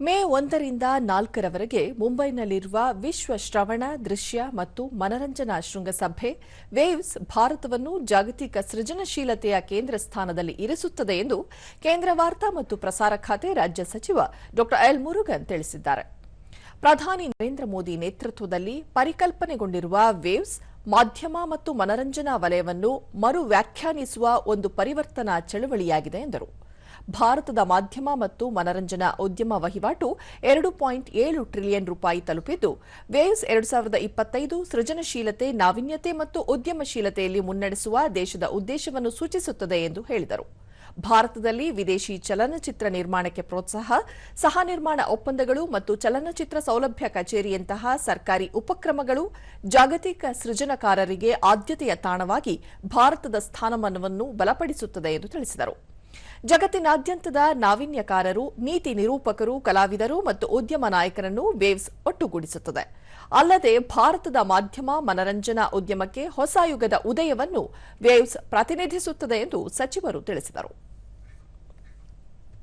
ಮೇ 1ರಿಂದ 4ರವರೆಗೆ ಮುಂಬೈನಲ್ಲಿರುವ ವಿಶ್ವ ಶ್ರವಣ ದೃಶ್ಯ ಮತ್ತು ಮನರಂಜನಾ ಶೃಂಗಸಭೆ ವೇವ್ಸ್ ಭಾರತವನ್ನು ಜಾಗತಿಕ ಸೃಜನಶೀಲತೆಯ ಕೇಂದ್ರ ಸ್ಥಾನದಲ್ಲಿ ಇರಿಸುತ್ತದೆ ಎಂದು ಕೇಂದ್ರ ವಾರ್ತಾ ಮತ್ತು ಪ್ರಸಾರ ಖಾತೆ ರಾಜ್ಯ ಸಚಿವ ಡಾ ಎಲ್ ಮುರುಗನ್ ತಿಳಿಸಿದ್ದಾರೆ. ಪ್ರಧಾನಿ ನರೇಂದ್ರ ಮೋದಿ ನೇತೃತ್ವದಲ್ಲಿ ಪರಿಕಲ್ಪನೆಗೊಂಡಿರುವ ವೇವ್ಸ್ ಮಾಧ್ಯಮ ಮತ್ತು ಮನರಂಜನಾ ವಲಯವನ್ನು ಮರು ವ್ಯಾಖ್ಯಾನಿಸುವ ಒಂದು ಪರಿವರ್ತನಾ ಚಳವಳಿಯಾಗಿದೆ ಎಂದರು. ಭಾರತದ ಮಾಧ್ಯಮ ಮತ್ತು ಮನರಂಜನಾ ಉದ್ಯಮ ವಹಿವಾಟು 2.7 ಟ್ರಿಲಿಯನ್ ರೂಪಾಯಿ ತಲುಪಿದ್ದು, ವೇವ್ಸ್ 2025 ಸೃಜನಶೀಲತೆ, ನಾವೀನ್ಯತೆ ಮತ್ತು ಉದ್ಯಮಶೀಲತೆಯಲ್ಲಿ ಮುನ್ನಡೆಸುವ ದೇಶದ ಉದ್ದೇಶವನ್ನು ಸೂಚಿಸುತ್ತದೆ ಎಂದು ಹೇಳಿದರು. ಭಾರತದಲ್ಲಿ ವಿದೇಶಿ ಚಲನಚಿತ್ರ ನಿರ್ಮಾಣಕ್ಕೆ ಪ್ರೋತ್ಸಾಹ, ಸಹ ನಿರ್ಮಾಣ ಒಪ್ಪಂದಗಳು ಮತ್ತು ಚಲನಚಿತ್ರ ಸೌಲಭ್ಯ ಕಚೇರಿಯಂತಹ ಸರ್ಕಾರಿ ಉಪಕ್ರಮಗಳು ಜಾಗತಿಕ ಸೃಜನಕಾರರಿಗೆ ಆದ್ಯತೆಯ ತಾಣವಾಗಿ ಭಾರತದ ಸ್ಥಾನಮಾನವನ್ನು ಬಲಪಡಿಸುತ್ತದೆ ಎಂದು ತಿಳಿಸಿದರು. ಜಗತ್ತಿನಾದ್ಯಂತದ ನಾವೀನ್ಯಕಾರರು, ನೀತಿ ನಿರೂಪಕರು, ಕಲಾವಿದರು ಮತ್ತು ಉದ್ಯಮ ನಾಯಕರನ್ನು ವೇವ್ಸ್ ಒಟ್ಟುಗೂಡಿಸುತ್ತದೆ. ಅಲ್ಲದೆ ಭಾರತದ ಮಾಧ್ಯಮ ಮನರಂಜನಾ ಉದ್ಯಮಕ್ಕೆ ಹೊಸ ಯುಗದ ಉದಯವನ್ನು ವೇವ್ಸ್ ಪ್ರತಿನಿಧಿಸುತ್ತದೆ ಎಂದು ಸಚಿವರು ತಿಳಿಸಿದರು.